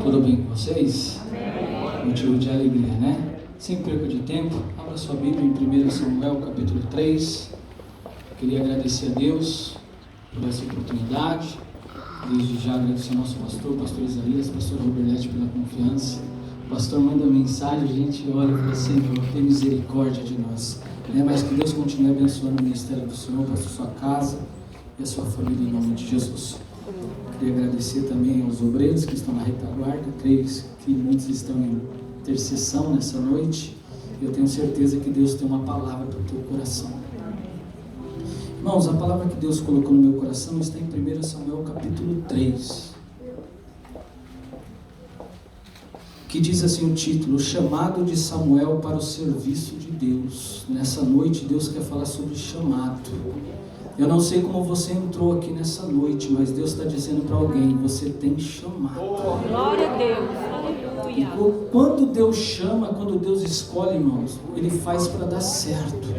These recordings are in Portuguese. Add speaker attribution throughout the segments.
Speaker 1: Tudo bem com vocês? Motivo de alegria, né? Sem perca de tempo, abra sua Bíblia em 1 Samuel, capítulo 3. Queria agradecer a Deus por essa oportunidade. Desde já agradecer ao nosso pastor Isaías, pastor Roberto pela confiança. O pastor manda mensagem, a gente olha e fala: Senhor, tem misericórdia de nós. Mas que Deus continue abençoando o ministério do Senhor, para a sua casa e a sua família, em nome de Jesus. Queria agradecer também aos obreiros que estão na retaguarda. Creio que muitos estão em intercessão nessa noite. Eu tenho certeza que Deus tem uma palavra para o teu coração. Irmãos, a palavra que Deus colocou no meu coração está em 1 Samuel capítulo 3, que diz assim o título: o chamado de Samuel para o serviço de Deus. Nessa noite Deus quer falar sobre chamado. Eu não sei como você entrou aqui nessa noite, mas Deus está dizendo para alguém: você tem chamado.
Speaker 2: Glória a Deus, aleluia.
Speaker 1: E quando Deus chama, quando Deus escolhe, irmãos, Ele faz para dar certo.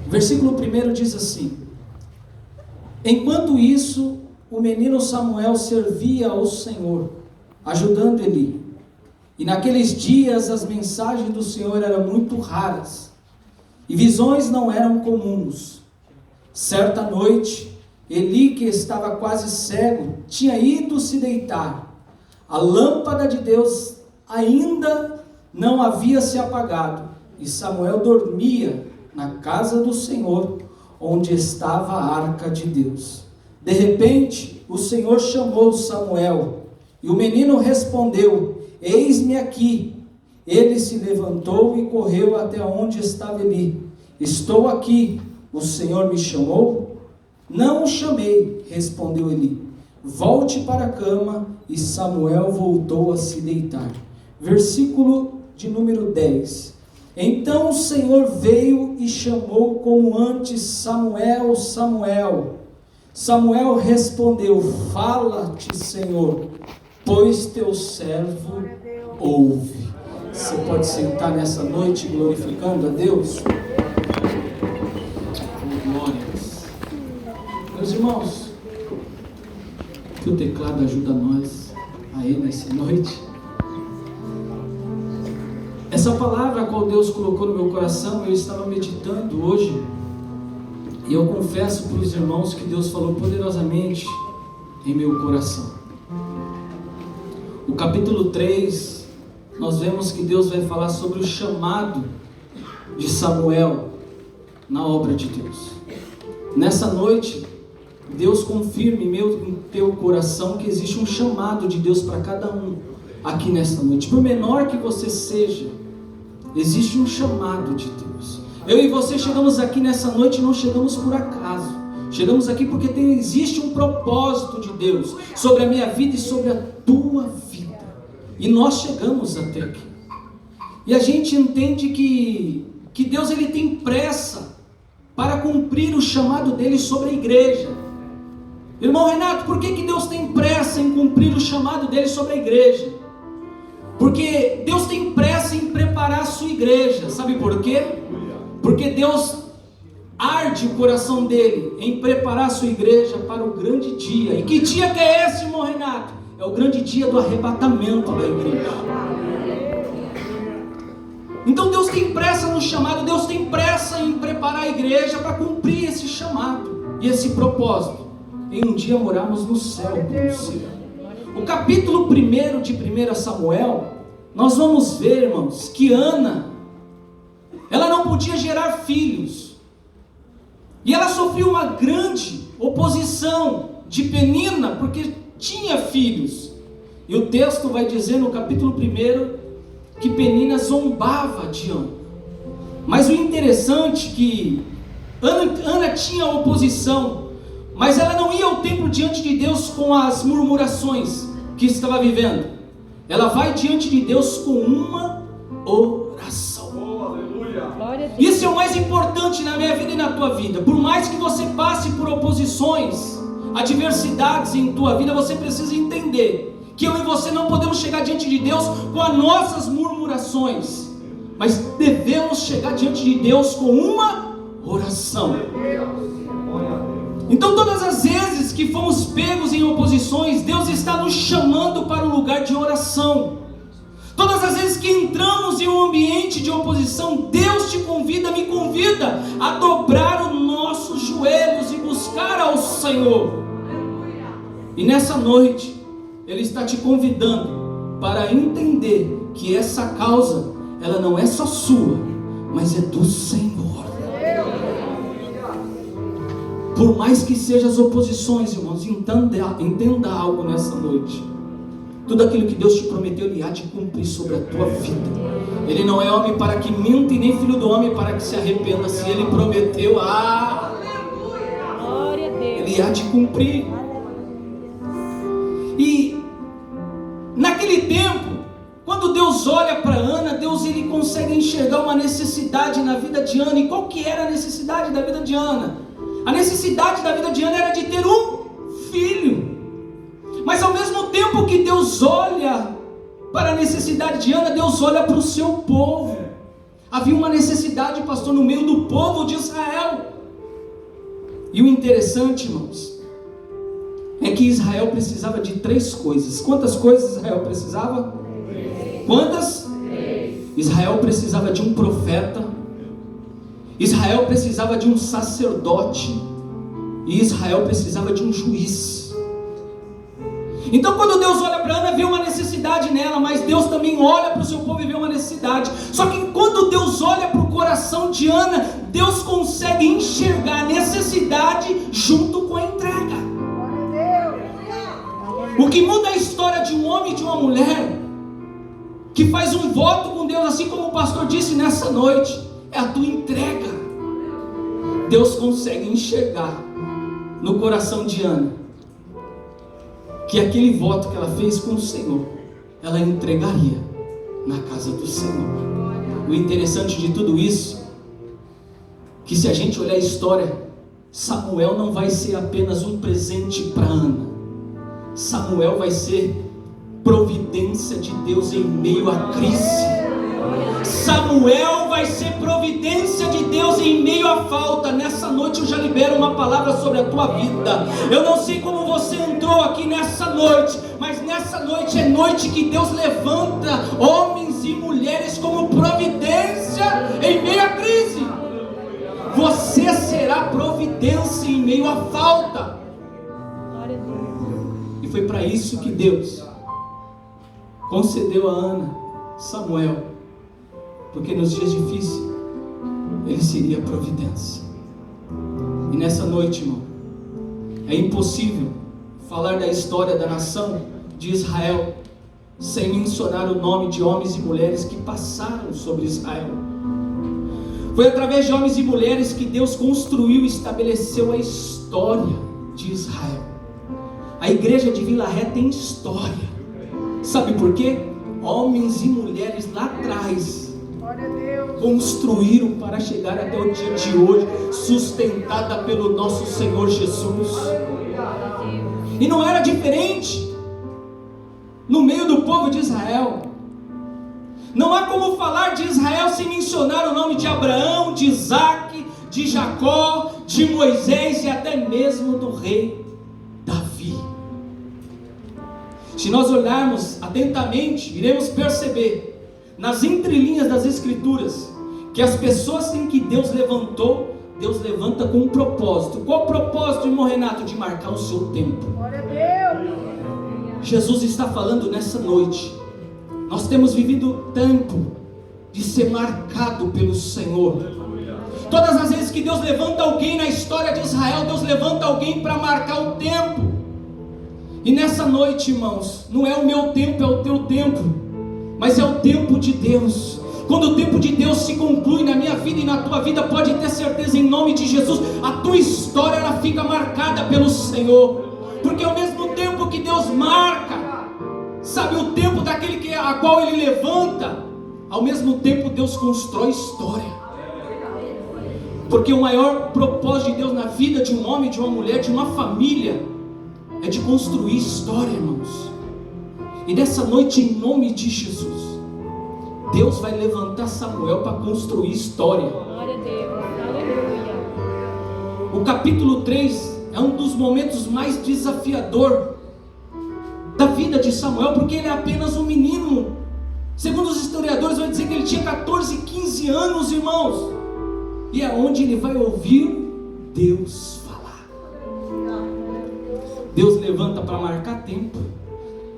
Speaker 1: Versículo 1 diz assim: enquanto isso, o menino Samuel servia ao Senhor, ajudando Eli. E naqueles dias as mensagens do Senhor eram muito raras, e visões não eram comuns. Certa noite, Eli, que estava quase cego, tinha ido se deitar. A lâmpada de Deus ainda não havia se apagado, e Samuel dormia na casa do Senhor, onde estava a arca de Deus. De repente, o Senhor chamou Samuel, e o menino respondeu: eis-me aqui. Ele se levantou e correu até onde estava Eli. Estou aqui. O Senhor me chamou? Não o chamei, respondeu Eli. Volte para a cama. E Samuel voltou a se deitar. Versículo de número 10. Então o Senhor veio e chamou como antes: Samuel, Samuel. Samuel respondeu: fala-te, Senhor, pois teu servo ouve. Você pode sentar nessa noite glorificando a Deus? Glórias. Meus irmãos, que o teclado ajuda nós aí nessa noite. Essa palavra a qual Deus colocou no meu coração, eu estava meditando hoje, e eu confesso para os irmãos que Deus falou poderosamente em meu coração. O capítulo 3, nós vemos que Deus vai falar sobre o chamado de Samuel na obra de Deus. Nessa noite, Deus confirme em teu coração que existe um chamado de Deus para cada um aqui nesta noite. Por menor que você seja, existe um chamado de Deus. Eu e você chegamos aqui nessa noite, não chegamos por acaso. Chegamos aqui porque existe um propósito de Deus sobre a minha vida e sobre a tua vida. E nós chegamos até aqui. E a gente entende que Deus ele tem pressa para cumprir o chamado dele sobre a igreja. Irmão Renato, por que Deus tem pressa em cumprir o chamado dele sobre a igreja? Porque Deus tem pressa em preparar a sua igreja. Sabe por quê? Porque Deus arde o coração dele em preparar a sua igreja para o grande dia. E que dia que é esse, irmão Renato? É o grande dia do arrebatamento da igreja. Então Deus tem pressa no chamado, Deus tem pressa em preparar a igreja para cumprir esse chamado e esse propósito. Em um dia morarmos no céu, O capítulo 1 de 1 Samuel, nós vamos ver, irmãos, que Ana, ela não podia gerar filhos. E ela sofreu uma grande oposição de Penina, porque tinha filhos. E o texto vai dizer no capítulo 1 que Penina zombava de Ana. Mas o interessante é que Ana tinha oposição, mas ela não ia ao templo diante de Deus com as murmurações que estava vivendo. Ela vai diante de Deus com uma oração. Isso é o mais importante na minha vida e na tua vida. Por mais que você passe por oposições, adversidades em tua vida, você precisa entender que eu e você não podemos chegar diante de Deus com as nossas murmurações, mas devemos chegar diante de Deus com uma oração. Então todas as vezes que fomos pegos em oposições, Deus está nos chamando para um de oração. Todas as vezes que entramos em um ambiente de oposição, Deus te convida, me convida a dobrar os nossos joelhos e buscar ao Senhor. E nessa noite, Ele está te convidando para entender que essa causa, ela não é só sua, mas é do Senhor. Por mais que sejam as oposições, irmãos, entenda algo nessa noite. Tudo aquilo que Deus te prometeu, Ele há de cumprir sobre a tua vida. Ele não é homem para que minta e nem filho do homem para que se arrependa. Se Ele prometeu, Ele há de cumprir. E naquele tempo, quando Deus olha para Ana, Deus ele consegue enxergar uma necessidade na vida de Ana. E qual que era a necessidade da vida de Ana? A necessidade da vida de Ana era de ter um filho. Mas ao mesmo tempo que Deus olha para a necessidade de Ana, Deus olha para o seu povo. Havia uma necessidade, pastor, no meio do povo de Israel. E o interessante, irmãos, é que Israel precisava de 3 coisas. Quantas coisas Israel precisava? Quantas? 3. Israel precisava de um profeta. Israel precisava de um sacerdote. E Israel precisava de um juiz. Então quando Deus olha para Ana, vê uma necessidade nela, mas Deus também olha para o seu povo e vê uma necessidade. Só que quando Deus olha para o coração de Ana, Deus consegue enxergar a necessidade junto com a entrega. O que muda a história de um homem e de uma mulher que faz um voto com Deus, assim como o pastor disse nessa noite, é a tua entrega. Deus consegue enxergar no coração de Ana que aquele voto que ela fez com o Senhor, ela entregaria na casa do Senhor. O interessante de tudo isso, que se a gente olhar a história, Samuel não vai ser apenas um presente para Ana. Samuel vai ser providência de Deus em meio à crise. Samuel vai ser providência de Deus em meio à falta. Nessa noite eu já libero uma palavra sobre a tua vida. Eu não sei como você entrou aqui nessa noite, mas nessa noite é noite que Deus levanta homens e mulheres como providência em meio à crise. Você será providência em meio à falta. E foi para isso que Deus concedeu a Ana Samuel, porque nos dias difíceis ele seria providência. E nessa noite, irmão, é impossível falar da história da nação de Israel sem mencionar o nome de homens e mulheres que passaram sobre Israel. Foi através de homens e mulheres que Deus construiu e estabeleceu a história de Israel. A igreja de Vila Ré tem história. Sabe por quê? Homens e mulheres lá atrás construíram para chegar até o dia de hoje, sustentada pelo nosso Senhor Jesus. E não era diferente no meio do povo de Israel. Não há como falar de Israel sem mencionar o nome de Abraão, de Isaac, de Jacó, de Moisés e até mesmo do rei Davi. Se nós olharmos atentamente, iremos perceber nas entrelinhas das Escrituras que as pessoas em que Deus levantou, Deus levanta com um propósito. Qual o propósito, irmão Renato? De marcar o seu tempo. Glória a Deus. Jesus está falando nessa noite. Nós temos vivido o tempo de ser marcado pelo Senhor. Todas as vezes que Deus levanta alguém na história de Israel, Deus levanta alguém para marcar o tempo. E nessa noite, irmãos, não é o meu tempo, é o teu tempo, mas é o tempo de Deus. Quando o tempo de Deus se conclui na minha vida e na tua vida, pode ter certeza, em nome de Jesus, a tua história ela fica marcada pelo Senhor. Porque ao mesmo tempo que Deus marca, sabe, o tempo daquele a qual Ele levanta, ao mesmo tempo Deus constrói história. Porque o maior propósito de Deus na vida de um homem, de uma mulher, de uma família, é de construir história, irmãos. E nessa noite, em nome de Jesus, Deus vai levantar Samuel para construir história.
Speaker 2: Glória a Deus, aleluia.
Speaker 1: O capítulo 3 é um dos momentos mais desafiadores da vida de Samuel, porque ele é apenas um menino. Segundo os historiadores, vai dizer que ele tinha 14, 15 anos, irmãos. E é onde ele vai ouvir Deus falar. Deus levanta para marcar tempo.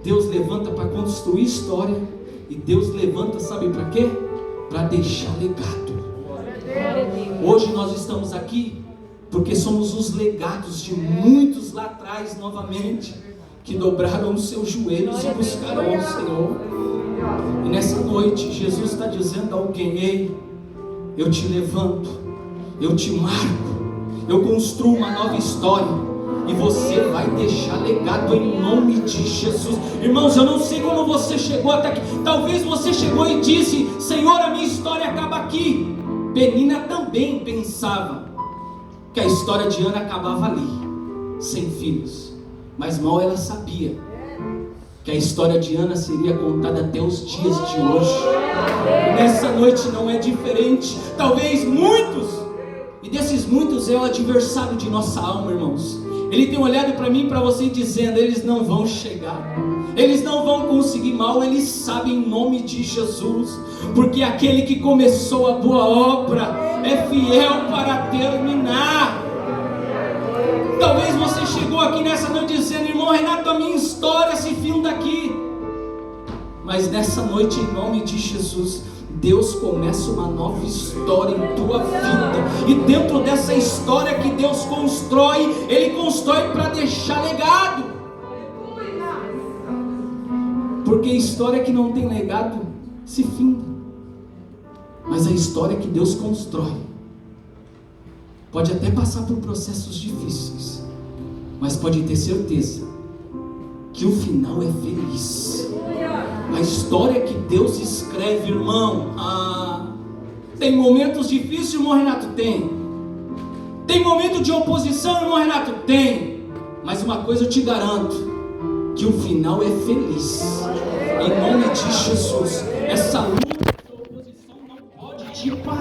Speaker 1: Deus levanta para construir história. E Deus levanta, sabe para quê? Para deixar legado. Hoje nós estamos aqui porque somos os legados de muitos lá atrás, novamente, que dobraram os seus joelhos e buscaram ao Senhor. E nessa noite Jesus está dizendo a alguém: ei, eu te levanto, eu te marco, eu construo uma nova história, e você vai deixar legado em nome de Jesus. Irmãos, eu não sei como você chegou até aqui. Talvez você chegou e disse: Senhor, a minha história acaba aqui. Penina também pensava que a história de Ana acabava ali, sem filhos. Mas mal ela sabia que a história de Ana seria contada até os dias de hoje. Nessa noite não é diferente. Talvez muitos, e desses muitos é o adversário de nossa alma, irmãos. Ele tem olhado para mim e para você dizendo: eles não vão chegar, eles não vão conseguir. Mal eles sabem, em nome de Jesus, porque aquele que começou a boa obra é fiel para terminar. Talvez você chegou aqui nessa noite dizendo: irmão Renato, a minha história se finda aqui. Mas nessa noite, em nome de Jesus, Deus começa uma nova história em tua vida. E dentro dessa história que Deus constrói, Ele constrói para deixar legado. Porque a história que não tem legado se finda. Mas a história que Deus constrói pode até passar por processos difíceis, mas pode ter certeza que o final é feliz. A história que Deus escreve, irmão, tem momentos difíceis, irmão Renato? Tem momento de oposição, irmão Renato? Tem. Mas uma coisa eu te garanto, que o final é feliz, em nome de Jesus. Essa luta, essa oposição não pode te parar.